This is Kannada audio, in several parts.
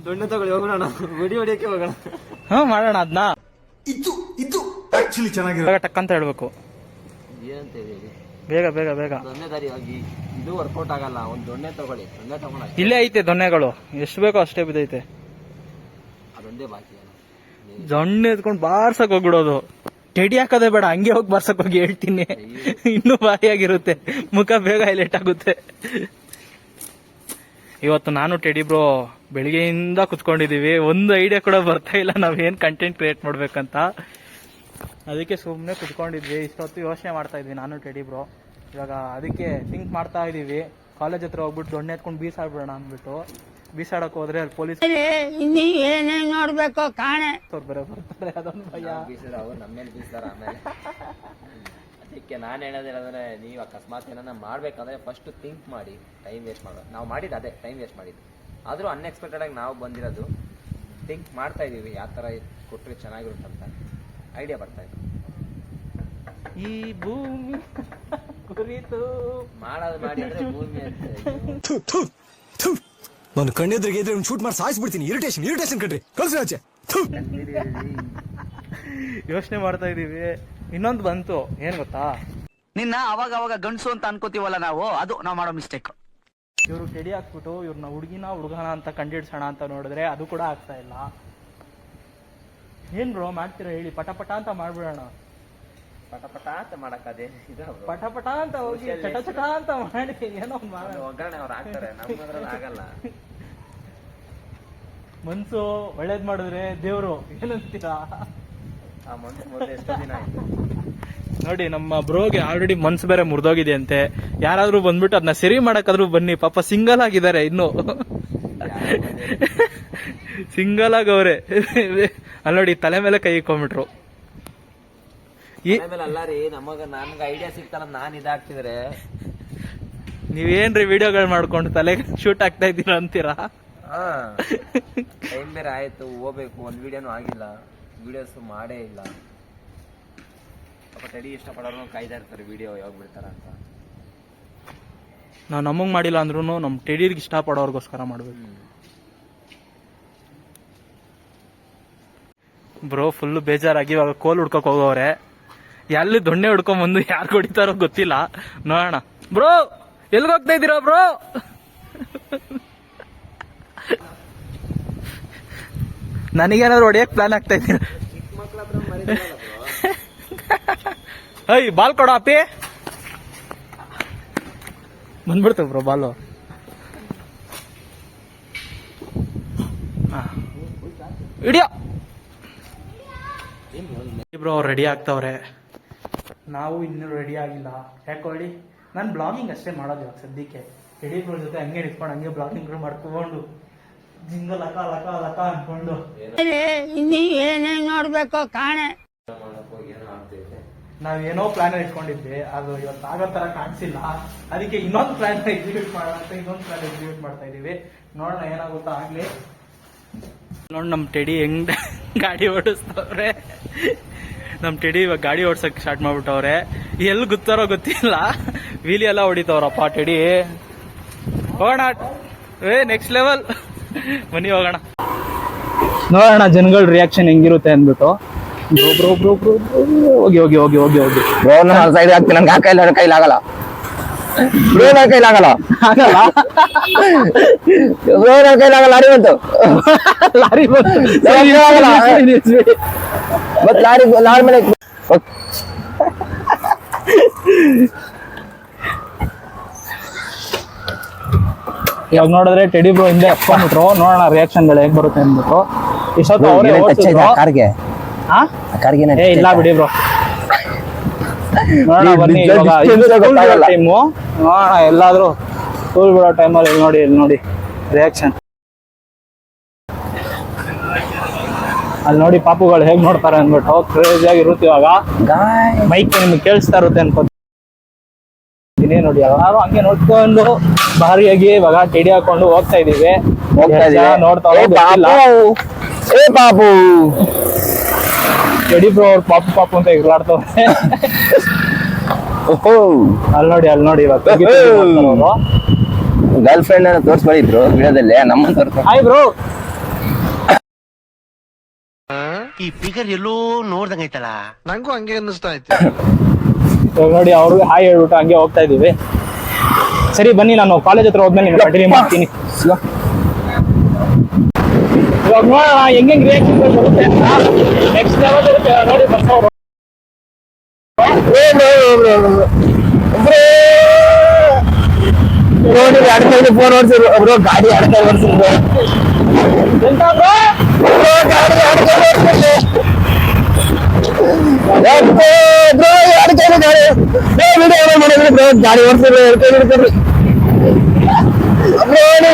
ದೊಣ್ಣೆ ತಗೊಳ್ಳಿ ಹೋಗೋಣ, ಹೊಡಿಯೋಕೆ ಹೋಗೋಣ. ಹಾ ಮಾಡೋಣ ಅದನ್ನ. ಇದು ಆಕ್ಚುಲಿ ಚೆನ್ನಾಗಿರೋ ಟಕ್ ಅಂತ ಹೇಳ್ಬೇಕು. ಏನಂತ ಹೇಳಿ ಬೇಗ ಬೇಗ ಬೇಗ. ದೊಣ್ಣೆ ದಾರಿ ಹೋಗಿ ಇದು ವರ್ಕೌಟ್ ಆಗಲ್ಲ. ಒಂದು ದೊಣ್ಣೆ ತಗೊಳ್ಳಿ, ದೊಣ್ಣೆ ತಗೊಂಡ ಇಲ್ಲೇ ಐತೆ ದೊಣ್ಣೆಗಳು, ಎಷ್ಟು ಬೇಕೋ ಅಷ್ಟೇ ಬಿದ್ದೈತೆ. ಅದೊಂದೇ ಬಾಕಿ. ದೊಣ್ಣೆ ಎತ್ಕೊಂಡು ಬಾರ್ಸಕ್ ಹೋಗ್ಬಿಡೋದು. ಟೆಡಿ ಹಾಕೋದೇ ಬೇಡ, ಹಂಗೆ ಹೋಗಿ ಬಾರ್ಸಕ್ ಹೋಗಿ ಹೇಳ್ತೀನಿ. ಇನ್ನೂ ಭಾರಿಯಾಗಿರುತ್ತೆ, ಮುಖ ಬೇಗ ಹೈಲೈಟ್ ಆಗುತ್ತೆ. ಇವತ್ತು ನಾನು ಟೆಡಿ ಬ್ರೋ ಬೆಳಿಗ್ಗೆಯಿಂದ ಕುತ್ಕೊಂಡಿದೀವಿ. ಒಂದು ಐಡಿಯಾ ಕೂಡ ಬರ್ತಾ ಇಲ್ಲ ನಾವೇನ್ ಕಂಟೆಂಟ್ ಕ್ರಿಯೇಟ್ ಮಾಡ್ಬೇಕಂತ. ಅದಕ್ಕೆ ಸುಮ್ಮನೆ ಕುತ್ಕೊಂಡಿದ್ವಿ. ಇಷ್ಟೊತ್ತು ಯೋಚನೆ ಮಾಡ್ತಾ ಇದ್ವಿ ನಾನು ಟೆಡಿ ಬ್ರೋ. ಇವಾಗ ಅದಕ್ಕೆ ಥಿಂಕ್ ಮಾಡ್ತಾ ಇದೀವಿ, ಕಾಲೇಜ್ ಹತ್ರ ಹೋಗ್ಬಿಟ್ಟು ದೊಣ್ಣೆ ಎತ್ಕೊಂಡು ಬೀಸಾಡ್ಬಿಡೋಣ ಅಂದ್ಬಿಟ್ಟು. ಬೀಸಾಡಕ್ ಹೋದ್ರೆ ಅಲ್ಲಿ ಪೊಲೀಸ್ ನೋಡ್ಬೇಕು ಕಾಣೆ ಬೇರೆ ಬರ್ತಾರೆ, ಅದೊಂದು ಭಯ. ಅವ್ರು ನಮ್ಮೇಲೆ ಬೀಸ್ತಾರ ಆಮೇಲೆ. ಅದಕ್ಕೆ ನಾನು ಹೇಳೋದೇನಂದ್ರೆ, ನೀವು ಅಕಸ್ಮಾತ್ ಏನಾರ ಮಾಡ್ಬೇಕಂದ್ರೆ ಫಸ್ಟ್ ಥಿಂಕ್ ಮಾಡಿ, ಟೈಮ್ ವೇಸ್ಟ್ ಮಾಡೋದು. ನಾವು ಮಾಡಿದ್ದು ಅದೇ ಟೈಮ್ ವೇಸ್ಟ್ ಮಾಡಿದ್ದು. ಆದರೂ ಅನ್ಎಕ್ಸ್ಪೆಕ್ಟೆಡ್ ಆಗಿ ನಾವು ಬಂದಿರೋದು ಥಿಂಕ್ ಮಾಡ್ತಾ ಇದೀವಿ, ಯಾವ ಥರ ಕೊಟ್ಟರೆ ಚೆನ್ನಾಗಿರುತ್ತಂತ ಐಡಿಯಾ ಬರ್ತಾ ಇದೆ. ಈ ಭೂಮಿ ಕುರಿತು ಮಾಡೋದು ಮಾಡಿ ಅಂದ್ರೆ ಭೂಮಿ ಅಂತ ನಾನು ಕಣ್ಣೆದ್ರಿಗೆ ಇದ್ರೆ ಶೂಟ್ ಮಾಡಿ ಸಾಯಿಸ್ಬಿಡ್ತೀನಿ. ಇರಿಟೇಷನ್ ಕಣ್ರಿ, ಕಳ್ಸಿ ಆಚೆ. ಯೋಚನೆ ಮಾಡ್ತಾ ಇದೀವಿ. ಇನ್ನೊಂದು ಬಂತು, ಏನ್ ಗೊತ್ತಾ, ನಿನ್ನ ಅವಾಗ ಗಂಡಸು ಅಂತ ಅನ್ಕೋತೀವಲ್ಲ ನಾವು, ಅದು ನಾವು ಮಾಡೋ ಮಿಸ್ಟೇಕ್. ಇವ್ರು ಟೆಡಿ ಹಾಕ್ಬಿಟ್ಟು ಇವ್ರನ್ನ ಹುಡುಗನ ಅಂತ ಕಂಡಿಡ್ಸೋಣ ಅಂತ ನೋಡಿದ್ರೆ ಅದು ಕೂಡ ಆಗ್ತಾ ಇಲ್ಲ. ಏನ್ ಬ್ರೋ ಮಾಡ್ತೀರಾ ಹೇಳಿ, ಪಟ ಅಂತ ಮಾಡ್ಬಿಡೋಣ. ಪಟ ಅಂತ ಮಾಡಕ್ಕದೇ ಪಟ ಅಂತ ಹೋಗಿ ಚಟ ಅಂತ ಮಾಡಿ ಏನೋ ಒಗ್ಗರಣೆ ಅವ್ರು ಹಾಕ್ತಾರೆ, ನಮ್ಮದ್ರಲ್ಲಿ ಆಗಲ್ಲ. ಮನ್ಸು ಒಳ್ಳೇದ್ ಮಾಡಿದ್ರೆ ದೇವ್ರು, ಏನಂತೀರಾ? ಆ ಮನ್ಸು ಮೊದಲು ಎಷ್ಟೋ ದಿನ ಆಯ್ತು ನೋಡಿ, ನಮ್ಮ ಬ್ರೋಗೆ ಆಲ್ರೆಡಿ ಮನ್ಸು ಬೇರೆ ಮುರಿದೋಗಿದೆ ಅಂತೆ. ಯಾರಾದ್ರೂ ಬಂದ್ಬಿಟ್ಟು ಅದನ್ನ ಸರಿ ಮಾಡಕ್ಕಾದ್ರೂ ಬನ್ನಿ, ಪಾಪ ಸಿಂಗಲ್ ಆಗಿದ್ದಾರೆ ಇನ್ನು. ಸಿಂಗಲ್ ಆಗವ್ರೆ. ಅಲ್ಲಿ ನೋಡಿ, ತಲೆ ಮೇಲೆ ಕೈ ಇಕ್ಕೊಂಡ್ಬಿಟ್ರು. ಅಲ್ಲ ರೀ, ನನ್ಗೆ ಐಡಿಯಾ ಸಿಗ್ತಲ್ಲ, ನಾನ್ ಇದಾಗ್ತಿದ್ರೆ ನೀವೇನ್ರಿ ವಿಡಿಯೋಗಳು ಮಾಡ್ಕೊಂಡು ತಲೆ ಶೂಟ್ ಆಗ್ತಾ ಇದ್ದೀರಾ ಅಂತೀರಾ? ಟೈಮ್ ಬೇರೆ ಆಯ್ತು, ಹೋಗ್ಬೇಕು. ಒಂದ್ ವಿಡಿಯೋನು ಆಗಿಲ್ಲ, ವಿಡಿಯೋಸ್ ಮಾಡೇ ಇಲ್ಲ. ಟೆಡಿ ಇಷ್ಟಪಡೋರು ಕಾಯ್ತಾ ಇರ್ತಾರೆ ವಿಡಿಯೋ ಯಾವಾಗ ಬಿಡ್ತಾರ ಅಂತ. ನಾವ್ ನಮಗ್ ಮಾಡಿಲ್ಲ ಅಂದ್ರೂ ನಮ್ ಟೆಡಿಗೆ ಇಷ್ಟಪಡೋರ್ಗೋಸ್ಕರ ಮಾಡ್ಬೇಕು. ಬ್ರೋ ಫುಲ್ ಬೇಜಾರಾಗಿ ಇವಾಗ ಕೋಲ್ ಹುಡ್ಕಕ್ ಹೋಗೋರೆ. ಎಲ್ಲಿ ದೊಣ್ಣೆ ಹುಡ್ಕೊಂಡ್ ಬಂದು ಯಾರು ಹೊಡಿತಾರೋ ಗೊತ್ತಿಲ್ಲ, ನೋಡೋಣ. ಬ್ರೋ ಎಲ್ಗ ಹೋಗ್ತಾ ಇದ್ದೀರಾ ಬ್ರೋ? ನನಗೇನಾದ್ರು ಹೊಡಿಯಕ್ ಪ್ಲಾನ್ ಆಗ್ತಾ ಇದ್ದೀರಾ? ಐ ಬಾಲ್ ಕೊಡ ಅಪ್ಪಿ. ಬಂದ್ಬಿಡ್ತೇವೆ ಬ್ರೋ ಬಾಲು. ಇಡಿಯೋ ಬ್ರೋ ರೆಡಿ ಆಗ್ತಾವ್ರೆ, ನಾವು ಇನ್ನೂ ರೆಡಿ ಆಗಿಲ್ಲ. ಯಾಕೊಳ್ಳಿ, ನಾನು ಬ್ಲಾಗಿಂಗ್ ಅಷ್ಟೇ ಮಾಡೋದು ಇವಾಗ ಸದ್ಯಕ್ಕೆ. ಟೆಡಿ ಬ್ರೋ ಜೊತೆ ಹಂಗೆ ನಿಂತ್ಕೊಂಡು ಹಂಗೆ ಬ್ಲಾಗಿಂಗ್ ಮಾಡ್ಕೊಂಡು ಜಿಂಗಲ್ ಲಕ ಲಕ ಲಕ ಅನ್ಕೊಂಡು ಏನೇ ನೋಡ್ಬೇಕು ಕಾಣೆ. ನಾವೇನೋ ಪ್ಲಾನ್ ಇಟ್ಕೊಂಡಿದ್ವಿ, ಅದು ಇವತ್ತು ಆಗೋ ತರ ಕಾಣಿಸಿಲ್ಲ. ಅದಕ್ಕೆ ಇನ್ನೊಂದು ಪ್ಲಾನ್ ಎಕ್ಸಿಕ್ಯೂಟ್ ಮಾಡೋಣ ಅಂತ ಇನ್ನೊಂದು ಪ್ಲಾನ್ ಎಕ್ಸಿಕ್ಯೂಟ್ ಮಾಡ್ತಾ ಇದೀವಿ. ನೋಡೋಣ ಏನಾಗುತ್ತಾ ಆಗ್ಲಿ. ನೋಡಿ ನಮ್ ಟೆಡಿ ಹೆಂಗ್ ಗಾಡಿ ಓಡಿಸ್ತವ್ರೆ. ನಮ್ ಟೆಡಿ ಇವಾಗ ಗಾಡಿ ಓಡ್ಸಕ್ ಸ್ಟಾರ್ಟ್ ಮಾಡ್ಬಿಟ್ಟವ್ರೆ. ಎಲ್ಲಿ ಗೊತ್ತಾರೋ ಗೊತ್ತಿಲ್ಲ, ವೀಲಿ ಎಲ್ಲ ಹೊಡಿತವ್ರಪ್ಪ ಟೆಡಿ. ಹೋಗೋಣ, ನೆಕ್ಸ್ಟ್ ಲೆವೆಲ್. ಬನ್ನಿ ಹೋಗೋಣ, ನೋಡೋಣ ಜನಗಳ ರಿಯಾಕ್ಷನ್ ಹೆಂಗಿರುತ್ತೆ ಅಂದ್ಬಿಟ್ಟು. ಬ್ರೋ ಬ್ರೋ ಬ್ರೋ ಬ್ರೋ ಹೋಗಿ ಹೋಗಿ ಹೋಗಿ ಹೋಗಿ ಹೋಗಿ ಬ್ರೋ ನಾನು ಸೈಡ್ ಹಾಕ್ತೀನಿ, ನನ್ಗೆ ಆ ಕೈಲಾಗಲ್ಲ ಬ್ರೋ, ನನ್ನ ಕೈಲಾಗಲ್ಲ ಆಗಲ್ಲ ಬ್ರೋ, ನನ್ನ ಕೈಲಾಗಲ್ಲ. ಲಾರಿ ಬಂತು ಮತ್ ಲಾರಿ ಮೇಲೆ ಇವಾಗ ನೋಡಿದ್ರೆ ಟೆಡಿ ಬ್ರೋ ಹಿಂದೆ ಎತ್ಕೊಂಡ್ಬಿಟ್ರು. ನೋಡೋಣ ರಿಯಾಕ್ಷನ್ಗಳು ಹೇಗ್ ಬರುತ್ತೆ ಅಂದ್ಬಿಟ್ಟು. ಇಷ್ಟೊತ್ತು ಅವರೇ ಕಾರ್ಗೆ ಇಲ್ಲ ಬಿಡಿ ಬ್ರೋ, ನೋಡೋಣ ಬನ್ನಿ. ಟೈಮು ನೋಡೋಣ, ಎಲ್ಲಾದ್ರೂ ಸ್ಕೂಲ್ ಬಿಡೋ ಟೈಮಲ್ಲಿ ಇಲ್ಲಿ ನೋಡಿ ರಿಯಾಕ್ಷನ್. ಅಲ್ಲಿ ನೋಡಿ ಪಾಪುಗಳು ಹೇಗ್ ನೋಡ್ತಾರೆ ಅಂದ್ಬಿಟ್ಟು ಕ್ರೇಜಿ ಆಗಿರುತ್ತೆ. ಇವಾಗ ಮೈಕ್ ನಿಮ್ಗೆ ಕೇಳಿಸ್ತಾ ಇರುತ್ತೆ ಅನ್ಕೋತೀನಿ. ನೋಡಿ ಯಾರು ಹಂಗೆ ನೋಡ್ಕೊಂಡು ಭಾರಿಯಾಗಿ ಇವಾಗ ಟೆಡಿ ಹಾಕೊಂಡು ಹೋಗ್ತಾ ಇದೀವಿ. ನೋಡ್ತಾ ಪಾಪು ಟೆಡಿ ಬ್ರೋ ಅವ್ರು ಪಾಪು ಅಂತ ಇರ್ಲಾಡ್ತವ್ರೆ. ಅಲ್ಲಿ ನೋಡಿ ಇವಾಗ ಗರ್ಲ್ ಫ್ರೆಂಡ್ ಅನ್ನ ತೋರಿಸ್ಬಾರಿದ್ರು ವಿಡಿಯೋದಲ್ಲಿ, ನಮ್ಮನ್ನ ತೋರಿಸ್. ಹಾಯ್ ಬ್ರೋ, ಈ ಫಿಗರ್ ಎಲ್ಲೋ ನೋಡ್ದಂಗೈತಲ್ಲ. ನಂಗೂ ಹಂಗೆ ಅನ್ನಿಸ್ತಾ ಐತೆ. ಇವಾಗ ನೋಡಿ ಅವ್ರಿಗೆ ಹಾಯ್ ಹೇಳ್ಬಿಟ್ಟು ಹಂಗೆ ಹೋಗ್ತಾ ಇದೀವಿ. ಸರಿ ಬನ್ನಿ, ನಾನು ಕಾಲೇಜ್ ಹತ್ರ ಹೋದ್ಮೇಲೆ ನಿಮ್ಗೆ ಕಂಟಿನ್ಯೂ ಮಾಡ್ತೀನಿ. ಇವಾಗ ನೋಡೋಣ ಹೆಂಗೆ ರಿಯಾಕ್ಷನ್ ಬರುತ್ತೆ ಅಂತ. ನೆಕ್ಸ್ಟ್ ಲೆವೆಲ್ ಇರುತ್ತೆ ನೋಡಿ ಬರ್ಸೋರು. ನೋಡಿ ಅಡ್ಕೈದು ಫೋನ್ ಓಡಿಸಿದ್ರು ಒಬ್ರು ಗಾಡಿ ಅಡ್ಕೈ ಓಡಿಸಿದ್ರು. ಎಂತ bro? ಗಾಡಿ ಅಡ್ಕೈ ಓಡಿಸಿದ್ರು. ಗಾಡಿ ಓಡಿಸಿದ್ರು ಎಡ್ಕೈ ಹಿಡ್ಕೊಂಡ್ರು.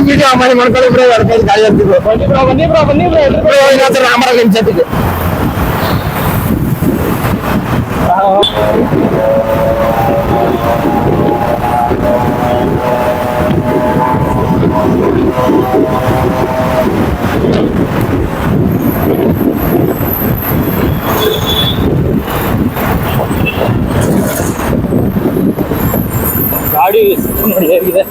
ವಿಡಿಯೋ ಮಾಡಿ ಮಾಡ್ಕೊಳ್ಳಿ ಬ್ರೋ, ಎಡ್ಕೈ ಗಾಡಿ ಓಡಿಸಿದ್ರು. ಬನ್ನಿ ಬ್ರೋ ಇನ್ನೊಂದ್ಸಲ ರಾಮರ ನಿಮ್ ಜೊತೆಗೆ ಗಾಡಿ ನೋಡಿ ಹೇಗಿದೆ.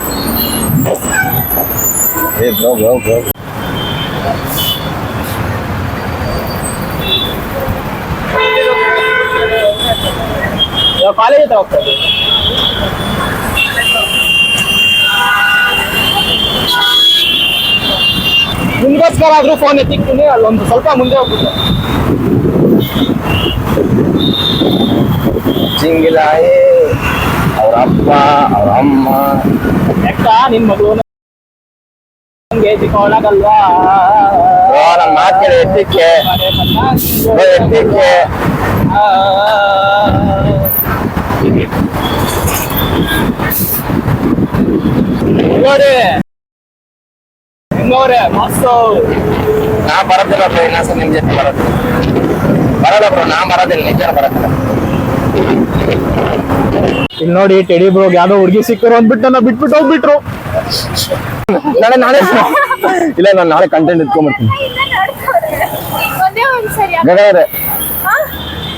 ಬ್ರೋ ಕಾಲೇಜ್ ಹತ್ರ ಹೋಗ್ತಾ ಇದ್ದೀವಿ. ನಿಮ್ಗೋಸ್ಕರ ಆದ್ರೂ ಫೋನ್ ಎತ್ತಿಕ್ತೀನಿ, ಅಲ್ಲೊಂದು ಸ್ವಲ್ಪ ಮುಂದೆ ಹೋಗ್ಬಿಟ್ಟು. ಚಿಂಗಿಲಾಯಿ ಅವ್ರ ಅಪ್ಪ ಅವ್ರ ಅಮ್ಮ ಯಾಕ ನಿನ್ ಮಗಳು ನನ್ಗೆ ಎತ್ತಿಕೊಳ್ಳಗಲ್ವಾ? ನನ್ನ ಮಾತು ಕೇಳಿ ಎತ್ತಿಕ್ಕೆ ಎತ್ತಿಕ್ಕೆ ನೋಡಿ ಇನ್ನೋರೆ ಮಾಸ್ತು. ನಾ ಬರೋದಿಲ್ಲ ಬ್ರೋ, ಇನ್ನೊಂದ್ಸಲ ನಿಮ್ ಜೊತೆ ಬರೋಲ್ಲ ಬ್ರೋ, ನಾ ಬರೋದಿಲ್ಲ, ನಿಜ ಬರೋದಿಲ್ಲ. ಇಲ್ಲಿ ನೋಡಿ ಟೆಡಿ ಬ್ರೋಗ್ ಯಾವ್ದೋ ಹುಡುಗಿ ಸಿಕ್ಕರು ಅಂದ್ಬಿಟ್ಟು ನನ್ನ ಬಿಟ್ಬಿಟ್ಟು ಹೋಗ್ಬಿಟ್ರು. ನಾಳೆ ಇಲ್ಲ, ನಾನು ನಾಳೆ ಕಂಟೆಂಟ್ ಇಟ್ಕೊಂಡ್ಬರ್ತೀನಿ. ಗಗನವ್ರೆ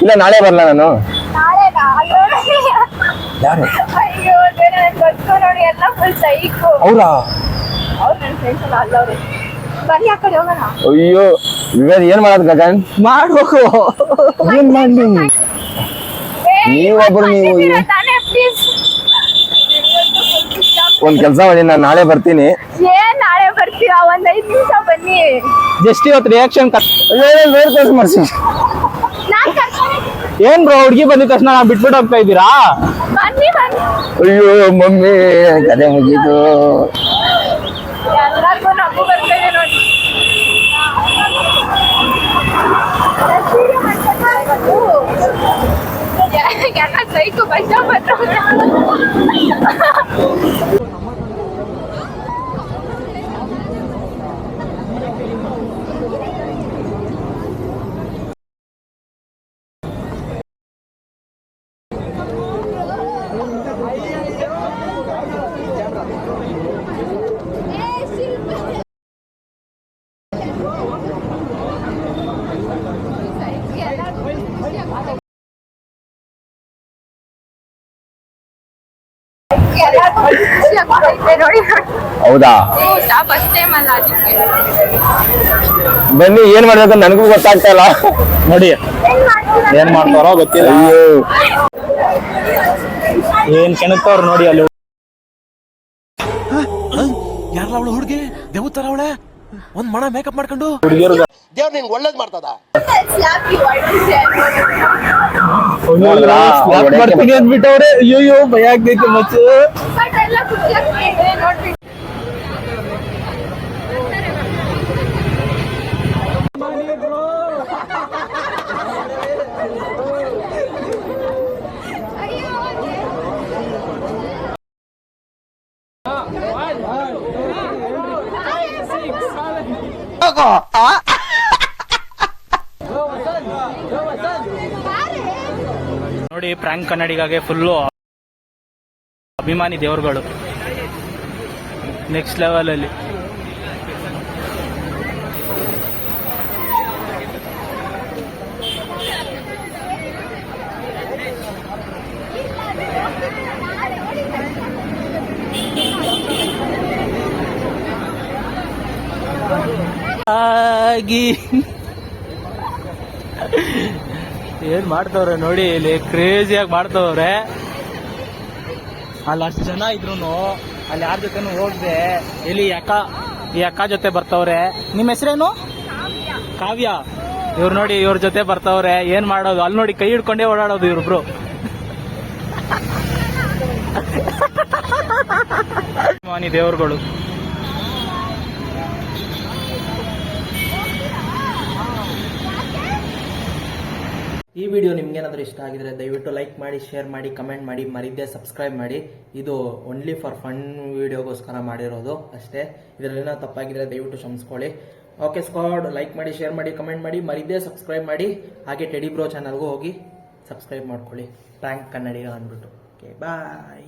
ಇಲ್ಲ, ನಾಳೆ ಬರಲ್ಲ ನಾನು. ಯಾರು ಹೌದಾ? ಅಯ್ಯೋ ಇವಾಗ ಏನ್ ಮಾಡೋದು ಗಗನ್? ಮಾಡ್ಬೇಕು. ಏನ್ ಮಾಡ್ಲಿ ನೀವೊಬ್ರು? ನೀವು ಒಂದ್ ಕೆಲ್ಸ ಮಾಡಿ, ನಾನು ನಾಳೆ ಬರ್ತೀನಿ. ನಾಳೆ ಬರ್ತೀರಾ? ಒಂದ್ 5 ನಿಮಿಷ ಬನ್ನಿ. ಜಸ್ಟ್ ಇವತ್ತು ರಿಯಾಕ್ಷನ್ ಮಾಡ್ಸಿ. ಏನ್ ಬ್ರೋ, ಹುಡುಗಿ ಬಂದಿದ ತಕ್ಷಣ ಬಿಟ್ಬಿಟ್ಟು ಹೋಗ್ತಾ ಇದ್ದೀರಾ? ಬನ್ನಿ ಬನ್ನಿ. ಅಯ್ಯೋ ಮಮ್ಮಿ, ಕತೆ ಮುಗೀತು. ಎಲ್ಲರಿಗೂ ನಗು ಬರ್ತಾ ಇದೆ ನೋಡಿ. ಎಲ್ಲ ಸೈಕು ಬಸ್ಸ ಬರ್ತಾರೆ. ಹೌದಾ? ಫಸ್ಟ್ ಟೈಮ್ ಅಲ್ಲ, ಅದಕ್ಕೆ ಬನ್ನಿ, ಏನ್ ಮಾಡ್ಬೇಕು ನನಗೂ ಗೊತ್ತಾಗ್ತಾ ಇಲ್ಲ. ನೋಡಿ ಏನ್ ಮಾಡ್ತಾರೋ ಗೊತ್ತಿಲ್ಲ. ಅಯ್ಯೋ ಏನ್ ಕೆಣಕ್ತವ್ರು ನೋಡಿ ಅಲ್ಲಿ. ಯಾರಲ್ಲ ಅವಳು ಹುಡುಗಿ ದೇವತರ ಅವಳೆ ಒಂದ್ ಮಣ ಮೇಕಪ್ ಮಾಡ್ಕೊಂಡು ಹುಡುಗಿಯರು ದೇವ್ರು ನಿಂಗೆ ಒಳ್ಳೇದ್ ಮಾಡ್ತದ. ಬರ್ತೀನಿ ಅಂದ್ಬಿಟ್ಟವ್ರೆ. ಅಯ್ಯೋ ಭಯ ಆಗ್ತೈತೆ ಮಚ್ಚು. ನೋಡ್ರಿ ನೋಡಿ ಪ್ರ್ಯಾಂಕ್ ಕನ್ನಡಿಗಾಗೆ ಫುಲ್ಲು ಅಭಿಮಾನಿ ದೇವರುಗಳು ನೆಕ್ಸ್ಟ್ ಲೆವೆಲ್ ಅಲ್ಲಿ. ಏನ್ ಮಾಡ್ತವ್ರೆ ನೋಡಿ, ಇಲ್ಲಿ ಕ್ರೇಜಿಯಾಗಿ ಮಾಡ್ತವ್ರೆ. ಅಲ್ಲಿ ಅಷ್ಟು ಜನ ಇದ್ರು ಅಲ್ಲಿ ಯಾರ ಜೊತೆನೂ ಹೋಗ್ದೆ. ಇಲ್ಲಿ ಈ ಅಕ್ಕ ಜೊತೆ ಬರ್ತವ್ರೆ. ನಿಮ್ಮ ಹೆಸರೇನು? ಕಾವ್ಯ. ಇವ್ರು ನೋಡಿ, ಇವ್ರ ಜೊತೆ ಬರ್ತವ್ರೆ. ಏನ್ ಮಾಡೋದು, ಅಲ್ಲಿ ನೋಡಿ ಕೈ ಹಿಡ್ಕೊಂಡೇ ಓಡಾಡೋದು ಇವ್ರಿಬ್ರು. ಮಾನಿ ದೇವ್ರುಗಳು. ಈ ವಿಡಿಯೋ ನಿಮ್ಗೇನಾದ್ರೂ ಇಷ್ಟ ಆಗಿದ್ರೆ ದಯವಿಟ್ಟು ಲೈಕ್ ಮಾಡಿ, ಶೇರ್ ಮಾಡಿ, ಕಮೆಂಟ್ ಮಾಡಿ, ಮರಿದೇ ಸಬ್ಸ್ಕ್ರೈಬ್ ಮಾಡಿ. ಇದು ಓನ್ಲಿ ಫಾರ್ ಫನ್ ವಿಡಿಯೋಗೋಸ್ಕರ ಮಾಡಿರೋದು ಅಷ್ಟೇ. ಇದರಲ್ಲೇನೋ ತಪ್ಪಾಗಿದ್ರೆ ದಯವಿಟ್ಟು ಕ್ಷಮಿಸ್ಕೊಳ್ಳಿ. ಓಕೆ ಸ್ಕ್ವಾಡ್, ಲೈಕ್ ಮಾಡಿ, ಶೇರ್ ಮಾಡಿ, ಕಮೆಂಟ್ ಮಾಡಿ, ಮರಿದೇ ಸಬ್ಸ್ಕ್ರೈಬ್ ಮಾಡಿ. ಹಾಗೆ ಟೆಡಿ ಬ್ರೋ ಚಾನಲ್ಗೂ ಹೋಗಿ ಸಬ್ಸ್ಕ್ರೈಬ್ ಮಾಡ್ಕೊಳ್ಳಿ. ಟ್ಯಾಂಕ್ ಕನ್ನಡಿಗ ಅಂದ್ಬಿಟ್ಟು. ಓಕೆ ಬಾಯ್.